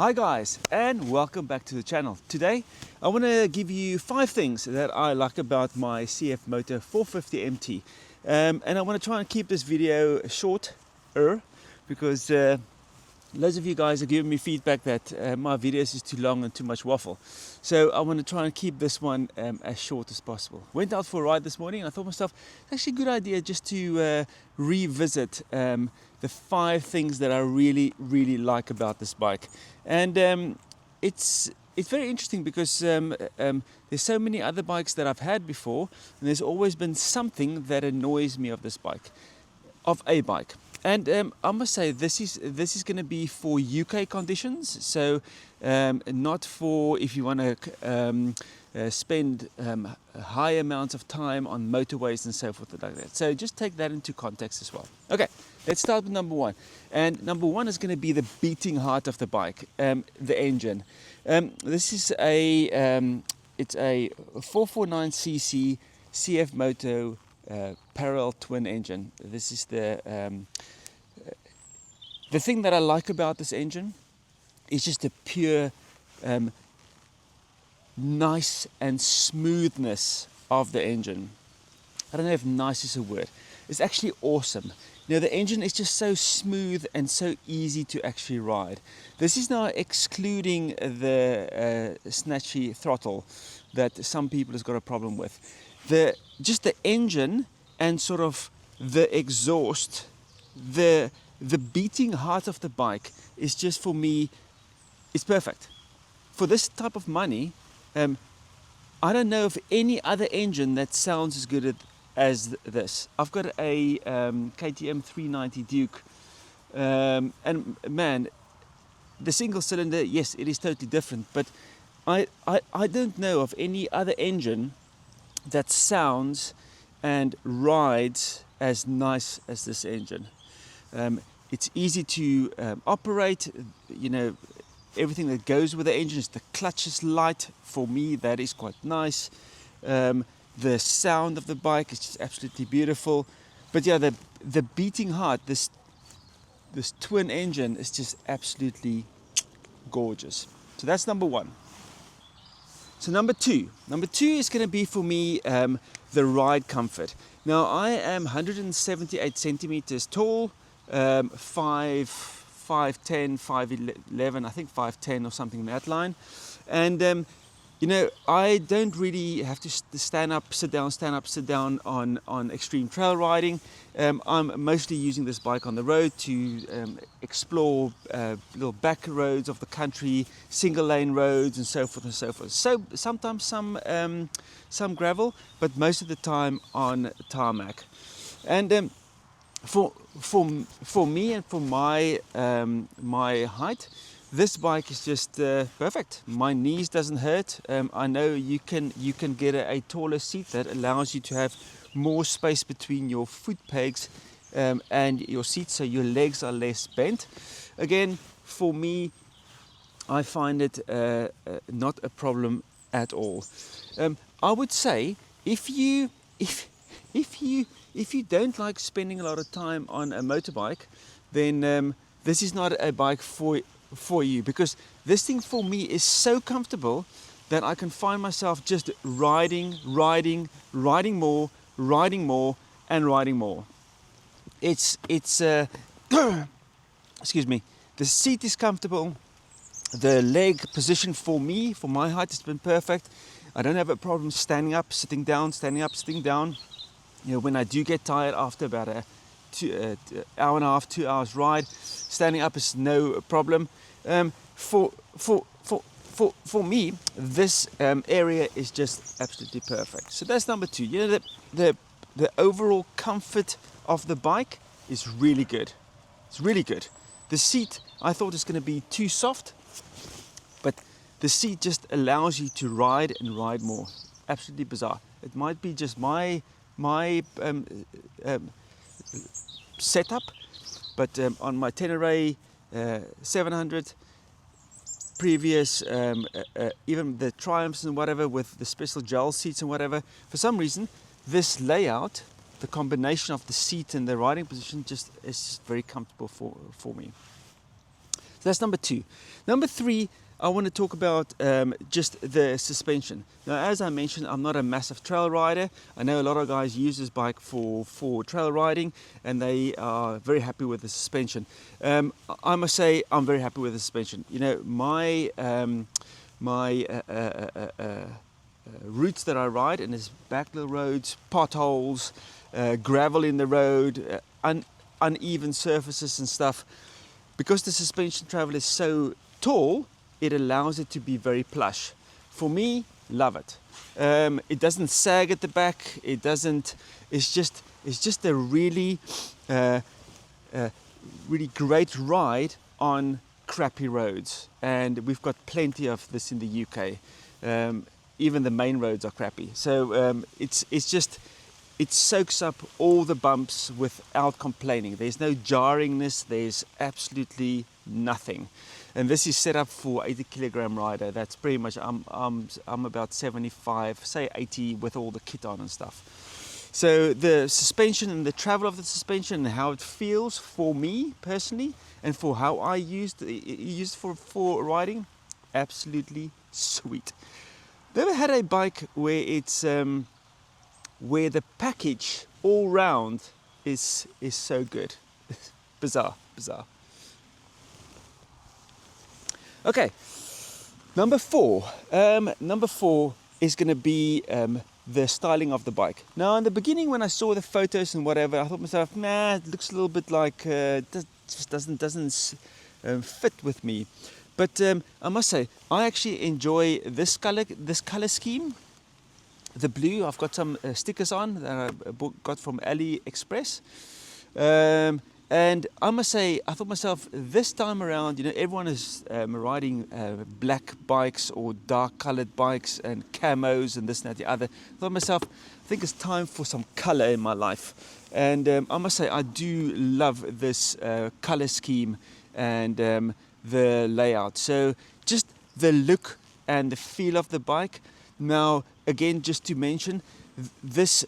Hi guys, and welcome back to the channel. Today I want to give you 5 things that I like about my CFMoto 450 MT, and I want to try and keep this video shorter because loads of you guys are giving me feedback that my videos is too long and too much waffle. So I want to try and keep this one as short as possible. Went out for a ride this morning and I thought to myself, it's actually a good idea just to revisit the 5 things that I really like about this bike. And it's very interesting because there's so many other bikes that I've had before, and there's always been something that annoys me of this bike, of a bike. And I must say this is going to be for UK conditions, so not for if you want to spend high amounts of time on motorways and so forth like that. So just take that into context as well. Okay, let's start with number 1. And number 1 is going to be the beating heart of the bike, the engine. This is it's a 449cc CFMoto parallel twin engine. This is the thing that I like about this engine is just the pure nice and smoothness of the engine. I don't know if nice is a word. It's actually awesome. You know, the engine is just so smooth and so easy to actually ride. This is now excluding the snatchy throttle that some people has got a problem with. Just the engine and sort of the exhaust, the beating heart of the bike is just, for me, it's perfect. For this type of money, I don't know of any other engine that sounds as good as this. I've got a KTM 390 Duke, and man, the single cylinder, yes, it is totally different, but I don't know of any other engine that sounds and rides as nice as this engine. It's easy to operate, you know, everything that goes with the engine is the clutch is light. For me, that is quite nice. The sound of the bike is just absolutely beautiful. But yeah, the beating heart, this twin engine is just absolutely gorgeous. So that's number 1. So number two is going to be for me the ride comfort. Now I am 178 centimeters tall, 5'10", 5'11", I think 5'10" or something in that line, and you know, I don't really have to stand up, sit down on extreme trail riding. I'm mostly using this bike on the road to explore little back roads of the country, single lane roads and so forth and so forth. So sometimes some gravel, but most of the time on tarmac. And for me and for my height, this bike is just perfect. My knees doesn't hurt. I know you can get a taller seat that allows you to have more space between your foot pegs and your seat, so your legs are less bent. Again, for me, I find it not a problem at all. I would say if you don't like spending a lot of time on a motorbike, then this is not a bike for you, because this thing for me is so comfortable that I can find myself just riding more and riding more. It's excuse me, the seat is comfortable, the leg position for me, for my height, has been perfect. I don't have a problem standing up, sitting down, standing up, sitting down. You know, when I do get tired after about a hour and a half, 2 hours ride, standing up is no problem. For me, this area is just absolutely perfect. So that's number 2. You know, the overall comfort of the bike is really good. It's really good. The seat, I thought, is going to be too soft, but the seat just allows you to ride and ride more. Absolutely bizarre. It might be just my setup, but on my Tenere 700 previous, even the Triumphs and whatever with the special gel seats and whatever, for some reason this layout, the combination of the seat and the riding position, is just very comfortable for me. So that's number 2. Number 3, I want to talk about just the suspension. Now, as I mentioned, I'm not a massive trail rider. I know a lot of guys use this bike for trail riding, and they are very happy with the suspension. I must say, I'm very happy with the suspension. You know, my routes that I ride, and there's backhill roads, potholes, gravel in the road, uneven surfaces and stuff. Because the suspension travel is so tall, it allows it to be very plush. For me, love it. It doesn't sag at the back. It doesn't. It's just a really great ride on crappy roads, and we've got plenty of this in the UK. Even the main roads are crappy. So it soaks up all the bumps without complaining. There's no jarringness. There's absolutely nothing. And this is set up for 80 kilogram rider. That's pretty much, I'm about 75, say 80 with all the kit on and stuff. So the suspension and the travel of the suspension and how it feels for me personally, and for how I used for riding, absolutely sweet. Never had a bike where it's where the package all round is so good. bizarre. Okay, number 4. Number 4 is going to be the styling of the bike. Now, in the beginning, when I saw the photos and whatever, I thought to myself, nah, it looks a little bit like just doesn't fit with me. But I must say, I actually enjoy this color scheme. The blue, I've got some stickers on that I got from AliExpress. And I must say, I thought myself, this time around, you know, everyone is riding black bikes or dark colored bikes and camos and this and that, the other. I thought myself, I think it's time for some color in my life. And I must say, I do love this color scheme and the layout. So just the look and the feel of the bike. Now, again, just to mention, this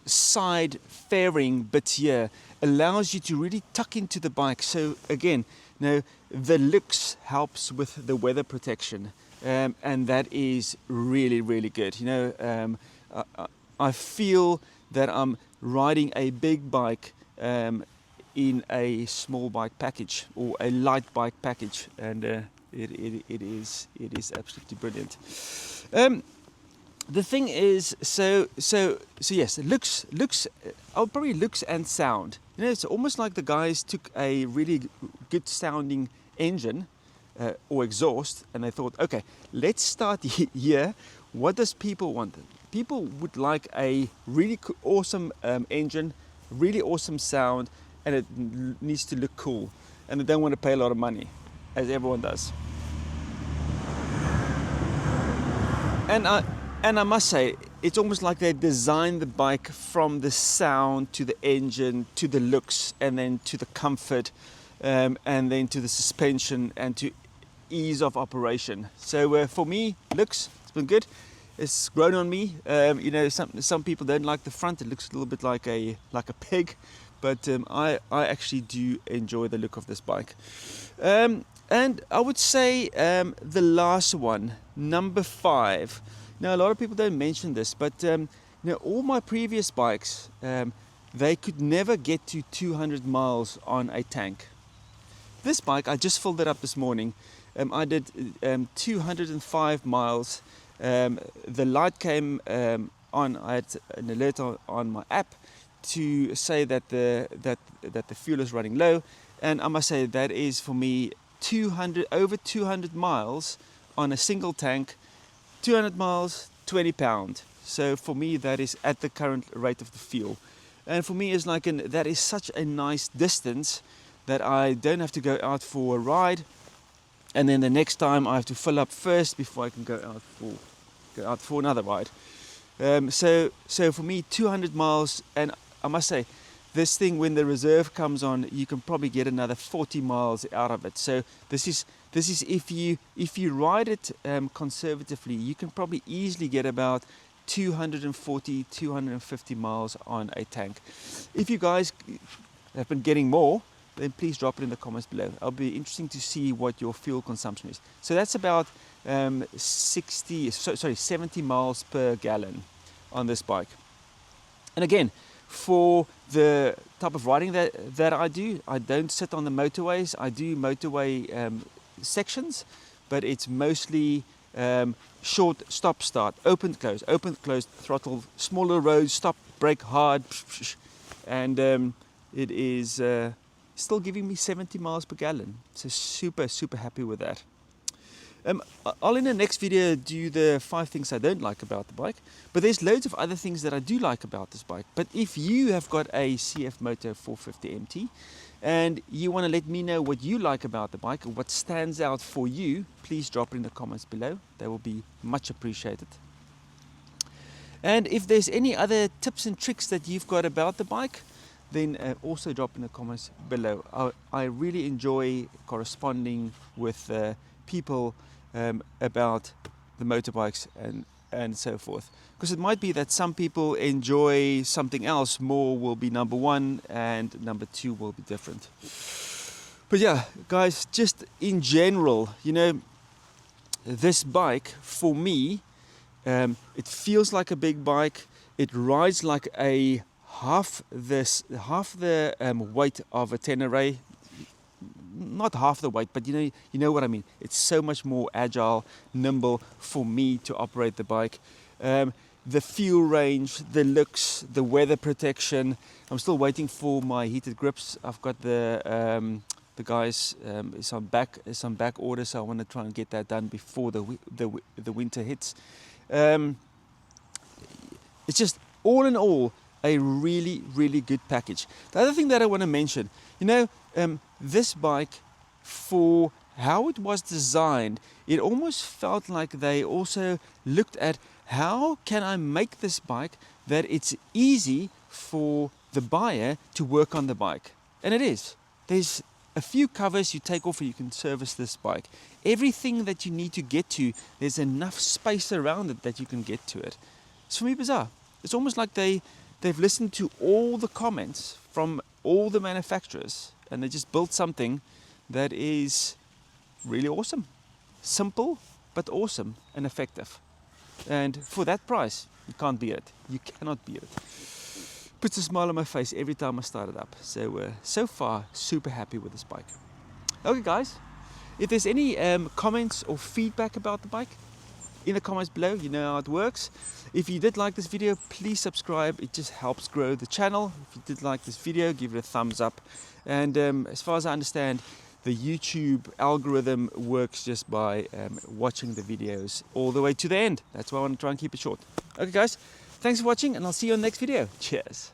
side fairing bit here allows you to really tuck into the bike. So again, now the looks helps with the weather protection, and that is really good. You know, I feel that I'm riding a big bike in a small bike package or a light bike package, and it is absolutely brilliant. The thing is, so yes, looks, probably looks and sound. You know, it's almost like the guys took a really good sounding engine or exhaust, and they thought, okay, let's start here. What does people want? People would like a really awesome engine, really awesome sound, and it needs to look cool. And they don't want to pay a lot of money, as everyone does. And I must say, it's almost like they designed the bike from the sound to the engine to the looks, and then to the comfort, and then to the suspension and to ease of operation. So for me, looks, it's been good. It's grown on me. You know, some people don't like the front. It looks a little bit like a pig, but I actually do enjoy the look of this bike. And I would say the last one, number 5. Now, a lot of people don't mention this, but you know, all my previous bikes, they could never get to 200 miles on a tank. This bike, I just filled it up this morning. I did 205 miles. The light came on. I had an alert on my app to say that the fuel is running low, and I must say that is for me over 200 miles on a single tank. 200 miles, 20 pounds. So for me, that is at the current rate of the fuel. And for me, it's like that is such a nice distance that I don't have to go out for a ride, and then the next time I have to fill up first before I can go out for another ride. So for me, 200 miles, and I must say, this thing, when the reserve comes on, you can probably get another 40 miles out of it. So this is if you ride it conservatively, you can probably easily get about 240, 250 miles on a tank. If you guys have been getting more, then please drop it in the comments below. It'll be interesting to see what your fuel consumption is. So that's about 70 miles per gallon on this bike. And again, for the type of riding that I do, I don't sit on the motorways. I do motorway sections, but it's mostly short stop start, open close throttle, smaller roads, stop, brake hard, and it is still giving me 70 miles per gallon. So super happy with that. I'll in the next video do the 5 things I don't like about the bike, but there's loads of other things that I do like about this bike. But if you have got a CFMoto 450 MT and you want to let me know what you like about the bike or what stands out for you, please drop it in the comments below. They will be much appreciated. And if there's any other tips and tricks that you've got about the bike, then also drop in the comments below. I really enjoy corresponding with people about the motorbikes and so forth, because it might be that some people enjoy something else more, will be number 1, and number 2 will be different. But yeah, guys, just in general, you know, this bike for me, it feels like a big bike. It rides like a half the weight of a Tenere. Not half the weight, but you know what I mean. It's so much more agile, nimble for me to operate the bike. The fuel range, the looks, the weather protection. I'm still waiting for my heated grips. I've got the guys is on back order, so I want to try and get that done before the winter hits. It's just all in all a really good package. The other thing that I want to mention, you know, this bike, for how it was designed, it almost felt like they also looked at how can I make this bike that it's easy for the buyer to work on the bike. And it is. There's a few covers you take off and you can service this bike. Everything that you need to get to, there's enough space around it that you can get to it. It's for me bizarre. It's almost like they've listened to all the comments from all the manufacturers and they just built something that is really awesome. Simple, but awesome and effective. And for that price, you can't beat it. You cannot beat it. Puts a smile on my face every time I start it up. So far, super happy with this bike. Okay, guys, if there's any comments or feedback about the bike, in the comments below, you know how it works. If you did like this video, please subscribe. It just helps grow the channel. If you did like this video, give it a thumbs up. And as far as I understand, the YouTube algorithm works just by watching the videos all the way to the end. That's why I want to try and keep it short. Okay, guys, thanks for watching, and I'll see you on the next video. Cheers.